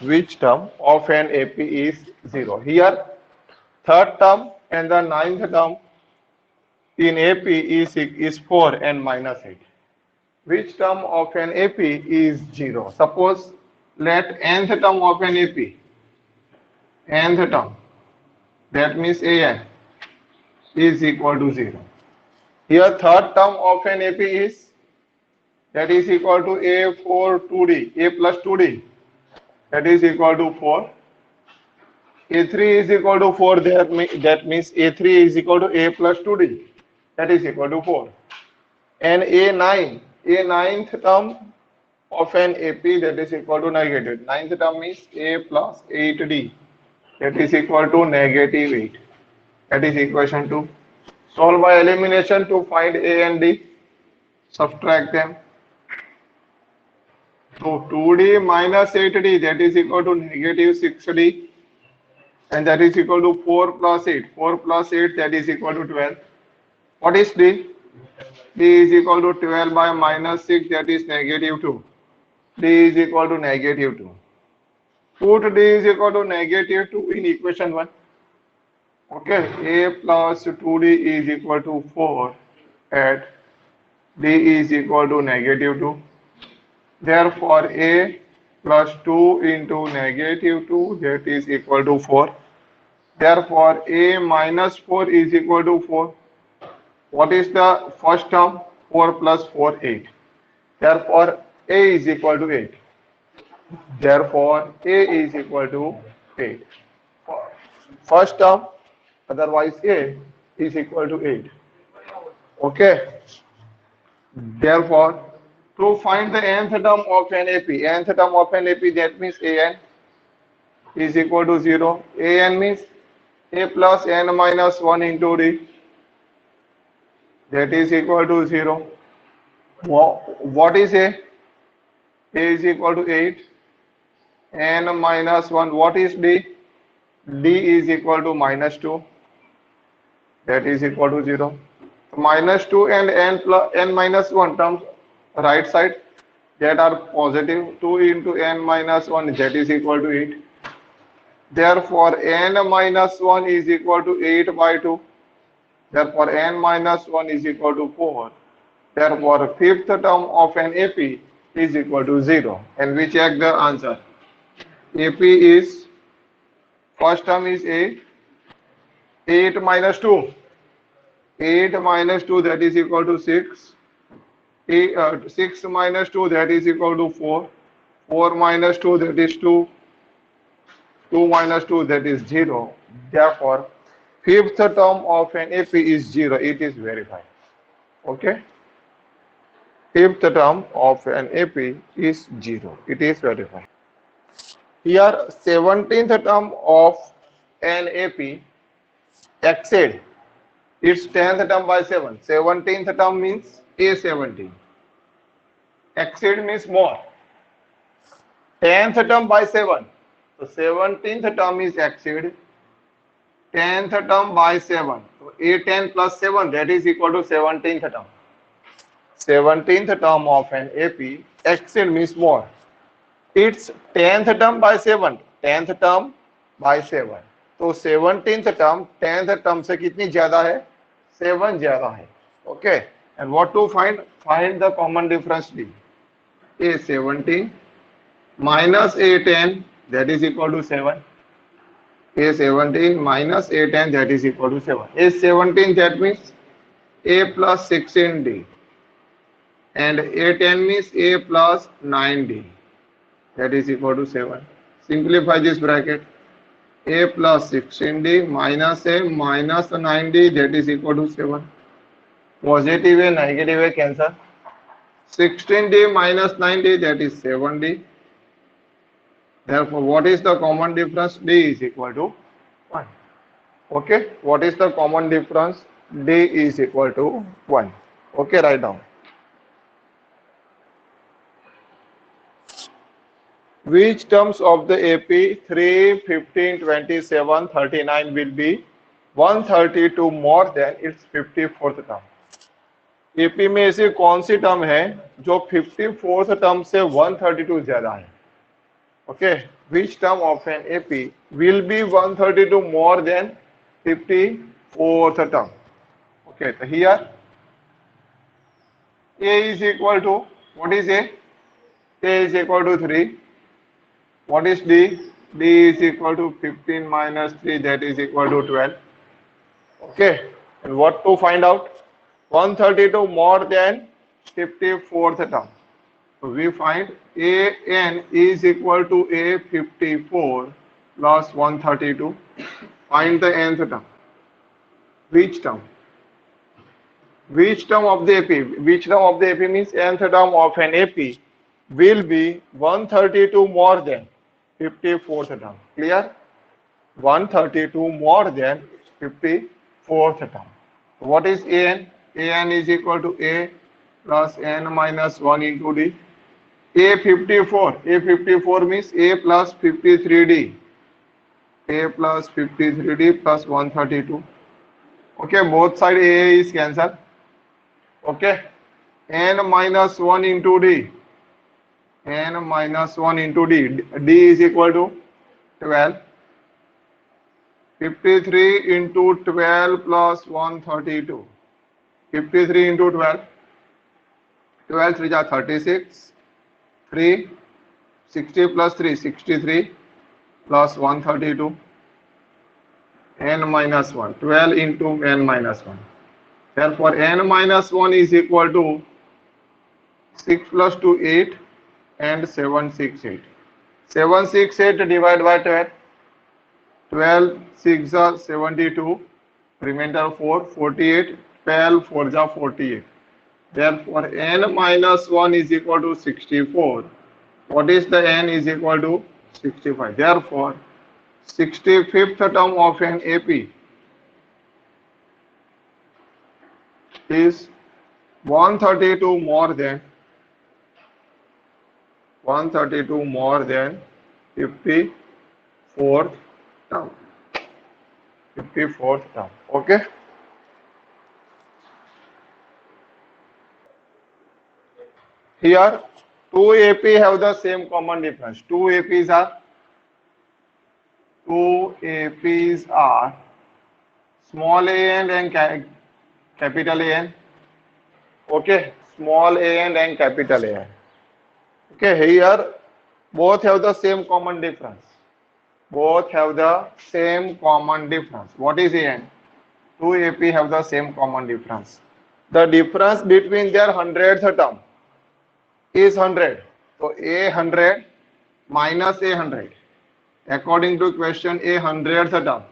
which term of an AP is 0? Here, third term and the ninth term in AP is 4 and minus 8. Which term of an AP is 0? Suppose let nth term of an AP, nth term, that means AN, is equal to 0. Here third term of an AP is, that is equal to A4 2D, A plus 2D, that is equal to 4. A3 is equal to 4, that means A3 is equal to A plus 2D, that is equal to 4. And A9, A9th term of an AP, that is equal to negative. Ninth term is A plus 8D, that is equal to negative 8. That is equation 2. Solve by elimination to find A and D. Subtract them. So 2D minus 8D, that is equal to negative 6D. And that is equal to 4 plus 8. 4 plus 8, that is equal to 12. What is D? D is equal to 12 by minus 6, that is negative 2. D is equal to negative 2. Put D is equal to negative 2 in equation 1. Okay, A plus 2D is equal to 4 at D is equal to negative 2. Therefore, A plus 2 into negative 2, that is equal to 4. Therefore, A minus 4 is equal to 4. What is the first term? 4 plus 4, 8. Therefore, A is equal to 8. Therefore, A is equal to 8. First term, otherwise A is equal to 8. Okay. Therefore, to find the nth term of an AP, nth term of an AP, that means AN is equal to 0. AN means A plus N minus 1 into D, that is equal to 0. What is A? A is equal to 8. N minus 1. What is D? D is equal to minus 2. That is equal to 0. Minus 2 and N minus 1 terms right side, that are positive. 2 into N minus 1, that is equal to 8. Therefore, N minus 1 is equal to 8 by 2. Therefore, N minus 1 is equal to 4. Therefore, fifth term of an AP is equal to 0. And we check the answer. AP is, first term is A, 8 minus 2. 8 minus 2, that is equal to 6. 6 minus 2, that is equal to 4. 4 minus 2, that is 2. 2 minus 2, that is 0. Therefore, fifth term of an AP is 0. It is verified. Okay. Fifth term of an AP is 0. It is verified. Here, 17th term of an AP exceed its 10th term by 7. 17th term means A17. Exceed means more. 10th term by 7. So 17th term is exceed. 10th term by 7. So A10 plus 7, that is equal to 17th term. 17th term of an AP exceed means more. It's 10th term by 7. 10th term by 7. तो 17th term 10th term से कितनी ज्यादा है? 7 ज्यादा है. Okay. And what to find? Find the common difference D. A17 minus A10, that is equal to 7. A17 minus A10, that is equal to 7. A17, that means A plus 16D. And A10 means A plus 9D. That is equal to 7. Simplify this bracket. A plus 16D minus A minus 9D, that is equal to 7. Positive A, negative A cancel. 16D minus 9D, that is 7D. Therefore, what is the common difference? D is equal to 1. Okay. What is the common difference? D is equal to 1. Okay, write down. Which terms of the AP 3, 15, 27, 39 will be 132 more than its 54th term? AP में ऐसी कौन सी term है जो 54th term से 132 ज्यादा है? Okay, which term of an AP will be 132 more than 54th term? Okay, so here A is equal to, what is A? A is equal to 3. What is D? D is equal to 15 minus 3, that is equal to 12. Okay, and what to find out? 132 more than 54th term. So we find AN is equal to A54 plus 132. Find the nth term. Which term? Which term of the AP? Which term of the AP means nth term of an AP will be 132 more than 54th term. Clear? 132 more than 54th term. What is AN? AN is equal to A plus N minus 1 into D. A54. A54 means A plus 53D. A plus 53D plus 132. Okay, both side A is cancelled. Okay, N minus 1 into D. N minus 1 into D. D is equal to 12. 53 into 12 plus 132. 53 into 12. 12 3 are 36. 3. 60 plus 3, 63 plus 132. N minus 1. 12 into N minus 1. Therefore, N minus 1 is equal to 6 plus 2, 8 and 768. 768 divided by 12. 12 6 are 72. Remainder 4, 48. 12 4 are 48. Therefore, N minus 1 is equal to 64. What is the N is equal to 65. Therefore, 65th term of an AP is 132 more than 54th term. 54th term. Okay. Here, two AP have the same common difference. Two APs are small a and capital A. Okay, small a and capital A. Okay, here both have the same common difference. Both have the same common difference. What is AN? Two AP have the same common difference. The difference between their 100th term is 100. So A 100 minus A 100. According to question, A 100th term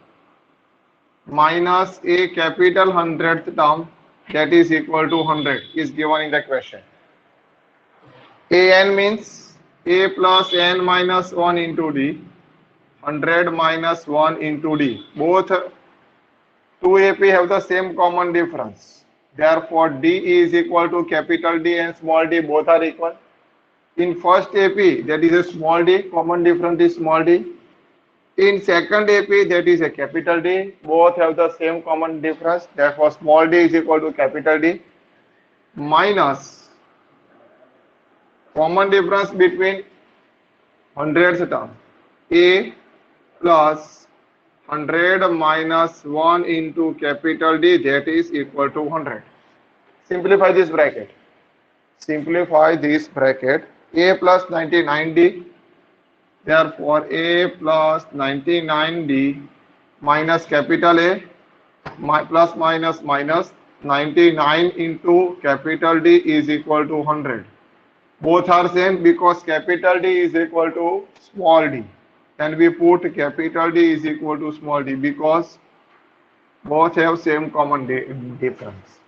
minus A capital 100th term, that is equal to 100, is given in the question. AN means A plus N minus 1 into D. 100 minus 1 into D. Both two AP have the same common difference. Therefore, D is equal to capital D and small d, both are equal. In first AP, that is a small d, common difference is small d. In second AP, that is a capital D. Both have the same common difference. Therefore, small d is equal to capital D minus common difference between 100th term. A plus 100 minus 1 into capital D, that is equal to 100. Simplify this bracket. Simplify this bracket. A plus 99D. Therefore, A plus 99D minus capital A plus minus minus 99 into capital D is equal to 100. Both are same because capital D is equal to small d. And we put capital D is equal to small d because both have same common difference.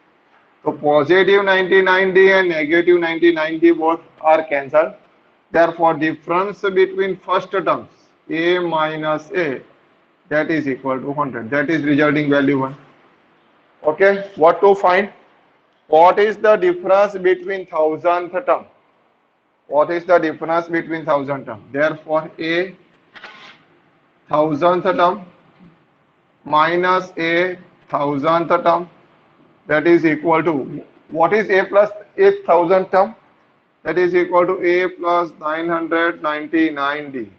So positive 99D and negative 99D both are cancelled. Therefore, difference between first terms A minus A, that is equal to 100. That is resulting value 1. Okay, what to find? What is the difference between 1000th term? What is the difference between 1000 term? Therefore, A 1000th term minus A 1000th term, that is equal to, what is A plus 8000 term? That is equal to A plus 999D.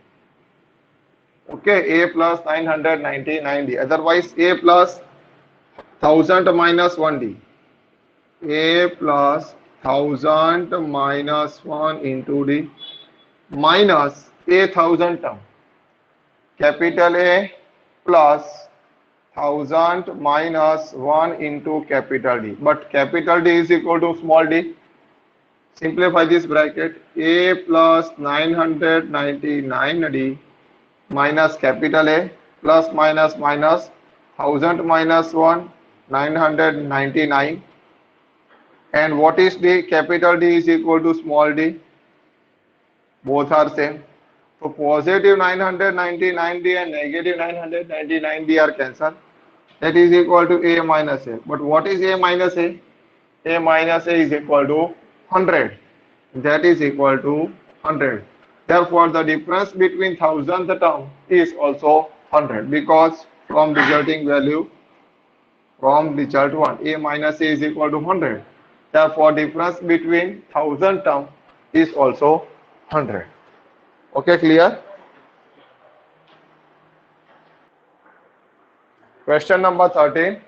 Okay, A plus 999D. Otherwise, A plus 1000 minus 1D. A plus 1000 minus 1 into D minus A 1000 term. Capital A plus 1000 minus 1 into capital D. But capital D is equal to small d. Simplify this bracket. A plus 999D minus capital A plus minus minus 1000 minus 1 999, and what is D? Capital D is equal to small d. Both are same. So positive 999D and negative 999D are cancelled. That is equal to A minus A. But what is A minus A? A minus A is equal to 100. That is equal to 100. Therefore, the difference between 1000th term is also 100, because from resulting value, from result 1, A minus A is equal to 100. Therefore, difference between 1000 term is also 100. Okay, clear? Question number 13.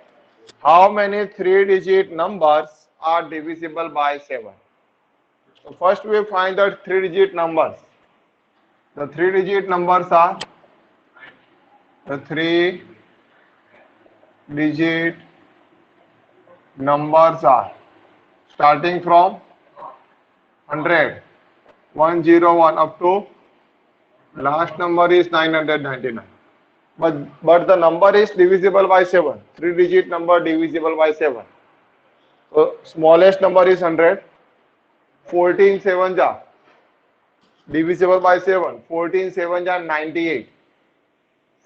How many 3-digit numbers are divisible by 7? So first we find the 3-digit numbers. The 3-digit numbers are, the 3-digit numbers are starting from 100, 101 up to last number is 999. But the number is divisible by 7. 3-digit number divisible by 7. So smallest number is 100. 14 7 ja divisible by 7. 14 7 ja 98.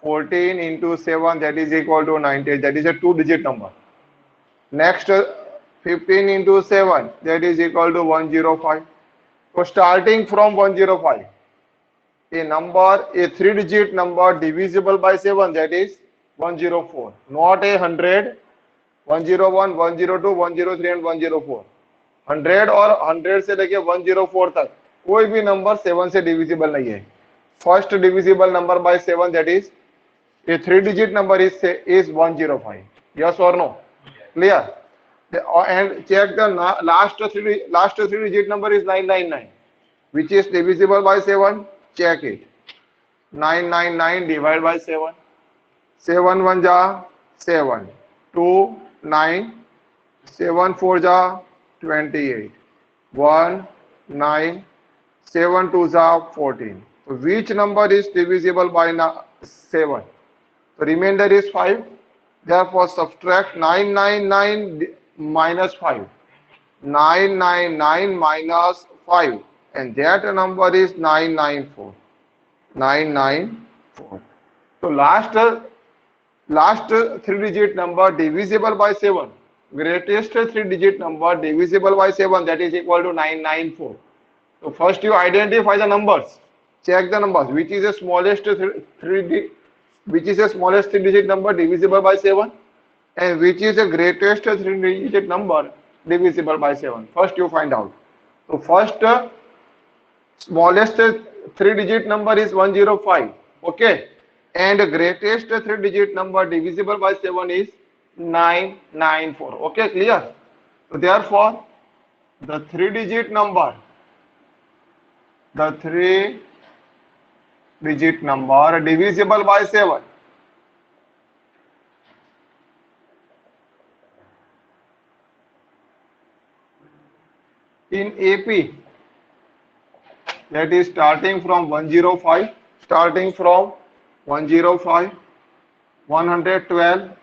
14 into 7, that is equal to 98. That is a 2-digit number. Next, 15 into 7, that is equal to 105. So starting from 105, a 3-digit number divisible by 7, that is 104. Not a 100, 101, 102, 103 and 104. 100 और 100 से लेके 104 तक कोई भी number 7 से divisible नहीं है. First divisible number by 7, that is a 3-digit number is 105. Yes or no? Clear? And check the last three digit number is 999, which is divisible by 7. Check it. 999 divided by 7. 7 1 ja 7. 2 9. 7 4 ja 28. 1 9. 7 2 ja 14. So which number is divisible by 7? The remainder is 5. Therefore, subtract 999 minus 5. 999 minus 5. And that number is 994. 994. So last 3-digit number divisible by 7. Greatest 3-digit number divisible by 7, that is equal to 994. So first you identify the numbers. Check the numbers. Which is the smallest 3-digit number divisible by 7, and which is the greatest 3-digit number divisible by 7. First you find out. So first smallest 3-digit number is 105. Okay, and the greatest 3-digit number divisible by 7 is 994. Okay, clear? So therefore the 3-digit number divisible by 7 in AP, that is starting from 105, 112,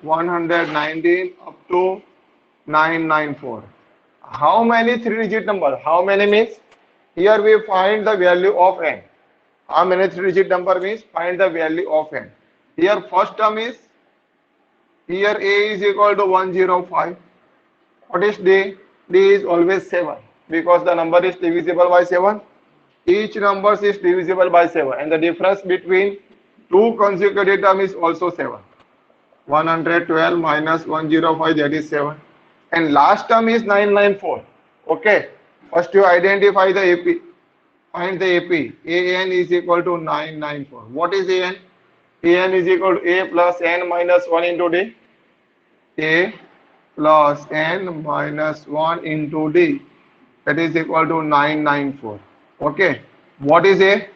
119 up to 994. How many 3-digit numbers? How many means here we find the value of n. How many 3-digit number means find the value of n. Here first term is, here A is equal to 105. What is D? D is always 7, because the number is divisible by 7. Each number is divisible by 7, and the difference between two consecutive terms is also 7. 112 minus 105, that is 7. And last term is 994. Okay. First you identify the AP. Find the AP. AN is equal to 994. What is AN? an is equal to a plus n minus 1 into d. A plus n minus 1 into d, that is equal to 994. Okay, what is a?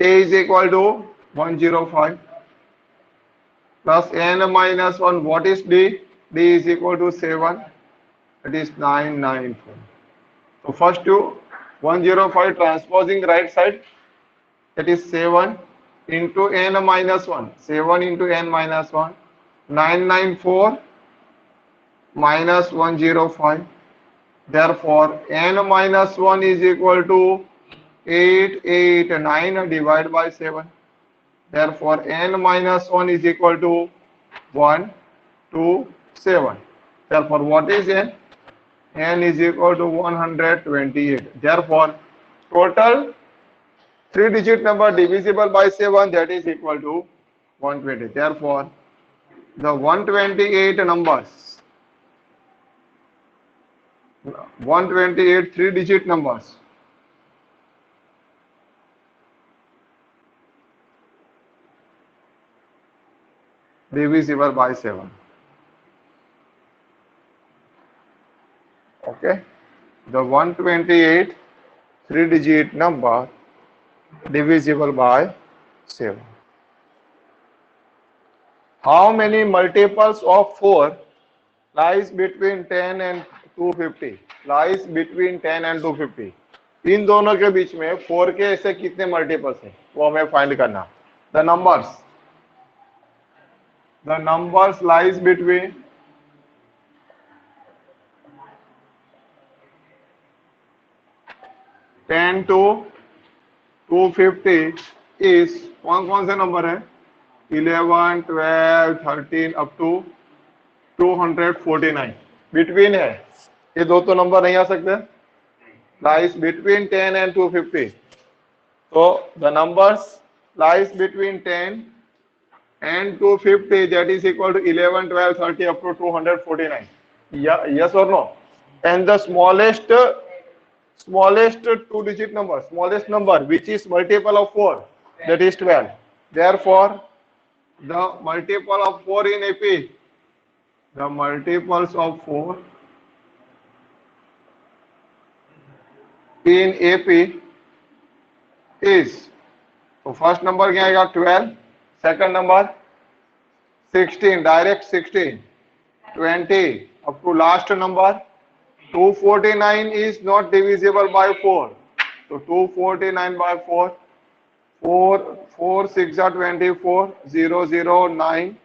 A is equal to 105 plus n minus 1. What is d? D is equal to 7, that is 994. So first to 105 transposing right side, that is 7 into n minus 1. 7 into n minus 1. 994 minus 105. Therefore, n minus 1 is equal to 889 divided by 7. Therefore, n minus 1 is equal to 1, 2, 7. Therefore, what is n? N is equal to 128. Therefore, total 3-digit number divisible by 7, that is equal to 120. Therefore, the 128 numbers, 128 3-digit numbers divisible by 7. Okay, the 128 3-digit number divisible by 7. How many multiples of 4 lies between 10 and 250? Lies between 10 and 250. इन दोनों के बीच में 4 के ऐसे कितने multiples हैं वो हमें find करना. The numbers lies between 10 to 250 is कौन से नंबर है? 11, 12, 13 up to 249 बिटवीन है. ये दो तो नंबर नहीं आ सकते. Lies between 10 and 250. So the numbers lies between 10 and 250, that is equal to 11, 12, 30 up to 249. Yes or no? And the smallest 2-digit number, smallest number which is multiple of 4, that is 12. Therefore, the multiple of 4 in AP, the multiples of 4 in AP is, so first number क्या आएगा? 12. Second number 16, direct 16, 20 up to last number 249 is not divisible by 4. So 249 by 4, 4 6 are 24, 0 0 9,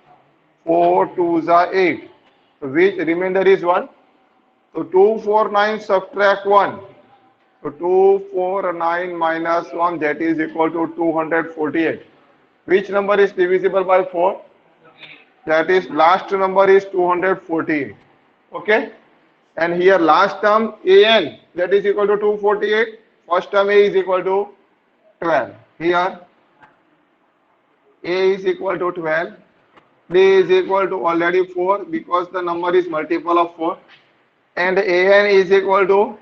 4 2 are 8. So which remainder is 1. So 249 subtract 1. So 249 minus 1, that is equal to 248. Which number is divisible by 4? That is last number is 248. Okay. And here last term an, that is equal to 248. First term a is equal to 12. Here a is equal to 12. B is equal to already 4 because the number is multiple of 4. And an is equal to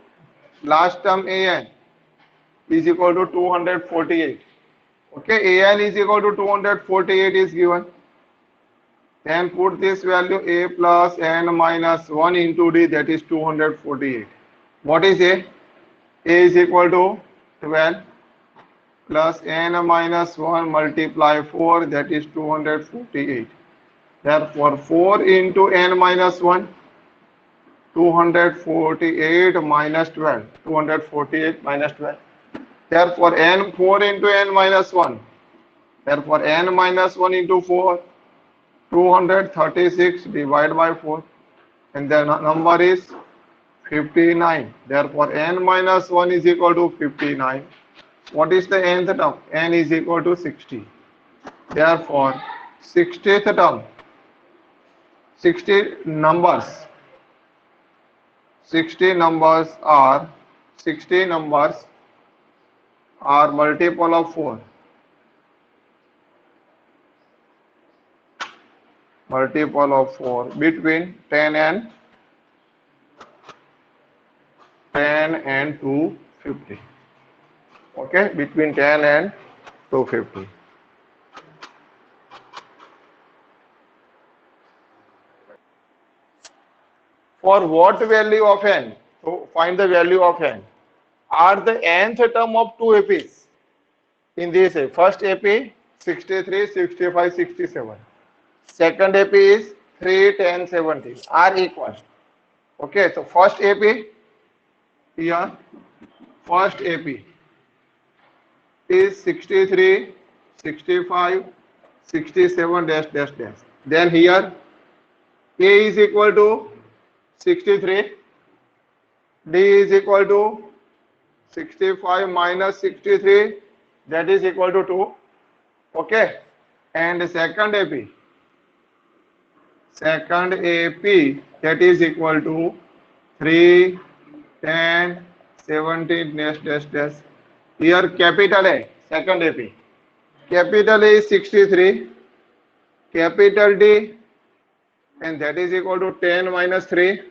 last term an is equal to 248. Okay, an is equal to 248 is given. Then put this value a plus n minus 1 into d, that is 248. What is a? A is equal to 12 plus n minus 1 multiply 4, that is 248. Therefore 4 into n minus 1, 248 minus 12, 248 minus 12. Therefore n 4 into n minus 1. Therefore n minus 1 into 4, 236 divided by 4, and the number is 59. Therefore n minus 1 is equal to 59. What is the nth term? N is equal to 60. Therefore 60th term, 60 numbers are multiple of 4. Multiple of 4 between 10 and 250. Okay, between 10 and 250. For what value of n? So find the value of n. Are the nth term of two APs in this A. First AP 63, 65, 67. Second AP is 3, 10, 17 are equal. Okay, so first AP here, first AP is 63, 65, 67 dash dash dash. Then here A is equal to 63, D is equal to 65 minus 63, that is equal to 2. Okay, and second AP that is equal to 3, 10, 17 dash dash dash. Here capital A, second AP. Capital A is 63, capital D, and that is equal to 10 minus 3,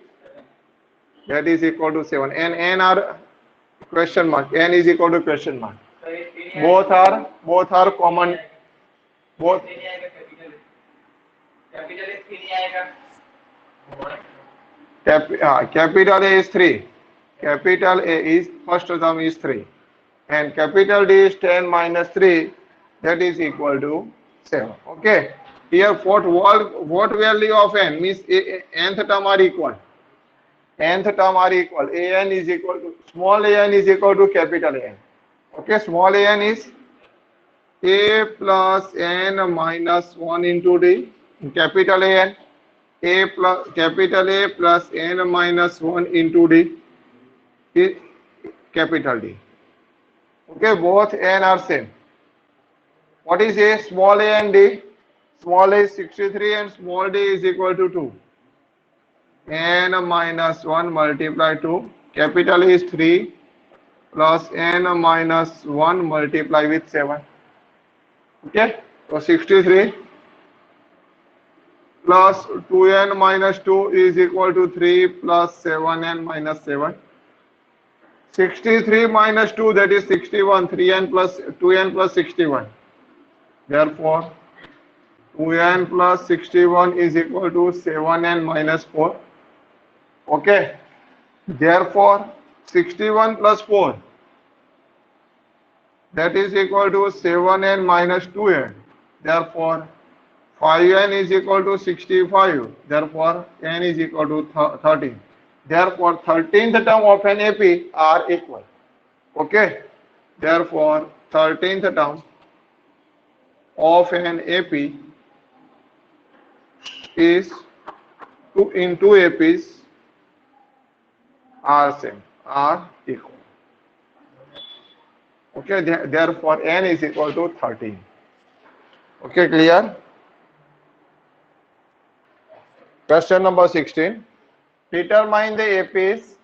that is equal to 7. And n are question mark, n is equal to question mark. Both are common. Both. Capital A is 3. Capital A is first term is 3, and capital D is 10 minus 3, that is equal to 7. Okay. Here what value of n means nth term are equal. Nth term are equal. An is equal to small an is equal to capital An. Okay, small an is A plus n minus 1 into D. Capital An, A plus capital A plus n minus 1 into D is capital D. Okay, both n are same. What is A? Small a and D. Small a is 63 and small d is equal to 2. N minus 1 multiplied 2. Capital A is 3 plus n minus 1 multiply with 7. Okay, so 63 plus 2n minus 2 is equal to 3 plus 7n minus 7. 63 minus 2, that is 61. 3n plus 2n plus 61. Therefore, 2n plus 61 is equal to 7n minus 4. Okay. Therefore, 61 plus 4, that is equal to 7n minus 2n. Therefore, 5n is equal to 65. Therefore, n is equal to 13. Therefore, 13th term of an AP are equal. Okay. Therefore, 13th term of an AP is 2 into APs are same, are equal. Okay, therefore n is equal to 13. Okay, clear? Question number 16. Determine the APs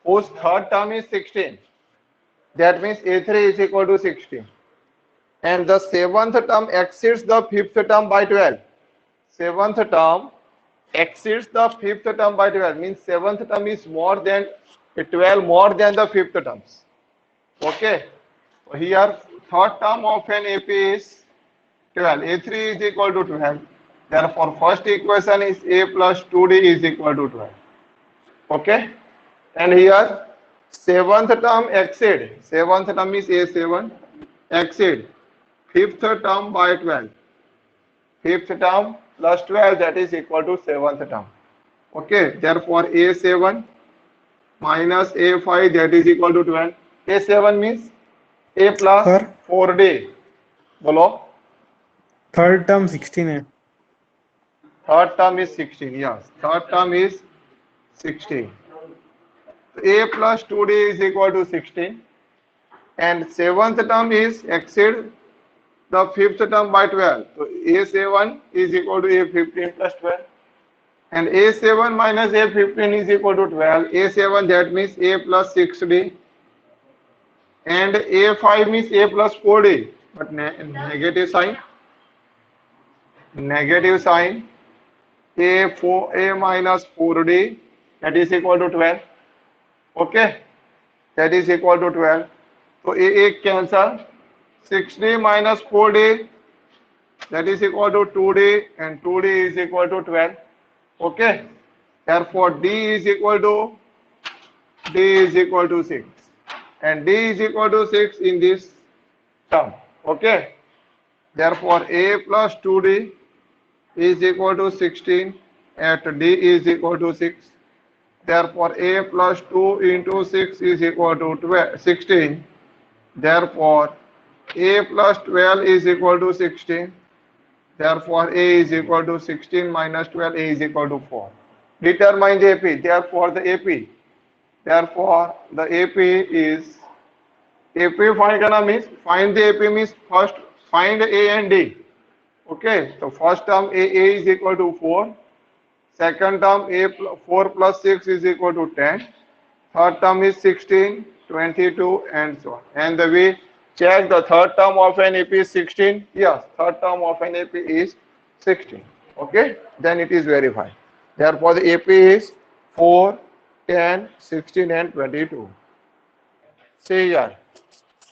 whose third term is 16. That means A3 is equal to 16. And the seventh term exceeds the fifth term by 12. Seventh term exceeds the fifth term by 12. Means seventh term is more than 12, more than the fifth terms. Okay. So here third term of an AP is 12. A3 is equal to 12. Therefore, first equation is A plus 2D is equal to 12. Okay. And here seventh term exceed. Seventh term is A7. Exceed fifth term by 12. Fifth term plus 12, that is equal to seventh term. Okay. Therefore, A7 minus A5, that is equal to 12. A7 means A plus Sir? 4D. Bolo. Third term 16 है. Third term is 16. Yes. Third term is 16. A plus 2D is equal to 16. And seventh term is exceed the fifth term by 12. So A7 is equal to A15 plus 12. And A7 minus A15 is equal to 12. A7, that means A plus 6D. And A5 means A plus 4D. But negative sign. Negative sign. A minus 4D, that is equal to 12. Okay. That is equal to 12. So A cancel. 6D minus 4D, that is equal to 2D, and 2D is equal to 12. Okay. Therefore, D is equal to 6, and D is equal to 6 in this term. Okay. Therefore, A plus 2D is equal to 16 at D is equal to 6. Therefore, A plus 2 into 6 is equal to 16. Therefore, A plus 12 is equal to 16. Therefore, A is equal to 16 minus 12, A is equal to 4. Determine the AP. Therefore, the AP. Therefore, the AP is, AP find करना means, find the AP means first find A and D. Okay, so first term A is equal to 4. Second term 4 plus 6 is equal to 10. Third term is 16, 22 and so on. And we check the third term of an AP is 16. Yes, third term of an AP is 16. Okay, then it is verified. Therefore, the AP is 4, 10, 16 and 22. See here.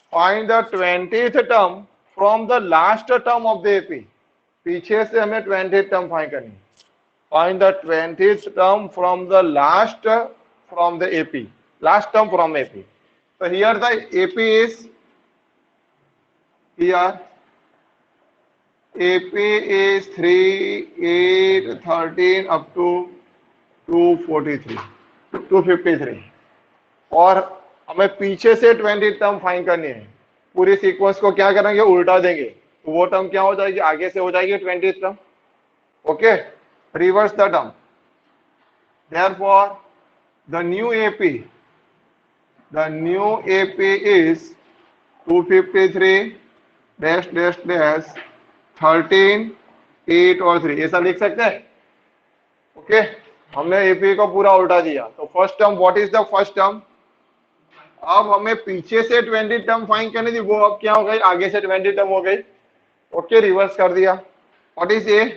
Find the 20th term from the last term of the AP. पीछे से हमें 20th term find करनी. Find the 20th term from the last from the AP. Last term from AP. So here the AP is, here AP is 3, 8, 13 up to 243, 253. और हमें पीछे से 20 term find करनी है. पूरी सीक्वेंस को क्या करेंगे, उल्टा देंगे, तो वो टर्म क्या हो जाएगी, आगे से हो जाएगी 20 term. Okay, reverse the term. Therefore, the new AP is 253 dash dash dash 13, 8 और 3. ऐसा लिख सकते हैं. ओके, हमने AP को पूरा उल्टा दिया. तो first term, what is the first term? अब हमें पीछे से 20 टर्म फाइंड करनी थी, वो अब क्या हो गई, आगे से 20 टर्म हो गई. ओके, रिवर्स कर दिया. What is A?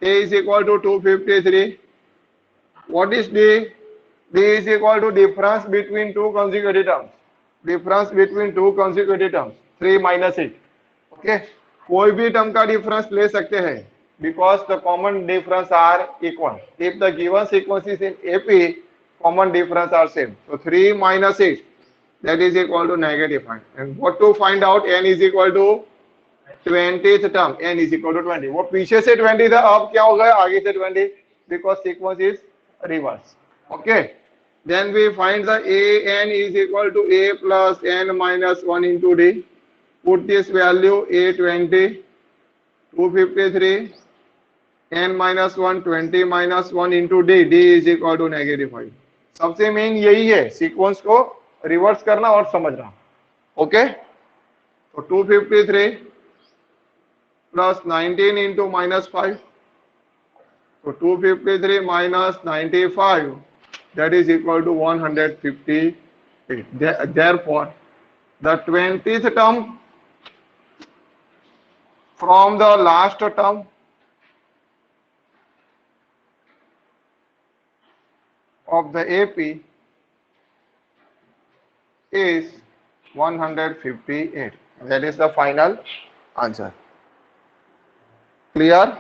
A is equal to 253. What is D? D is equal to difference between two consecutive terms. Difference between two consecutive terms. 3 minus 8. Okay. कोई भी टर्म का डिफरेंस ले सकते हैं, because the common difference are equal. If the given sequence is in AP, common difference are same. So 3 minus 8, that is equal to -5. And what to find out? N is equal to 20th term. N is equal to 20. वो पीछे से 20 था, अब क्या हो गया, आगे से 20, because sequence is reverse. Okay. Then we find the AN is equal to A plus N minus 1 into D. Put this value A20, 253, N minus 1, 20 minus 1 into D. D is equal to -5. सबसे main यही है, sequence को reverse करना और समझना. Okay, तो 253 plus 19 into -5. So 253 minus 95, that is equal to 158. Therefore, the 20th term from the last term of the AP is 158. That is the final answer. Clear?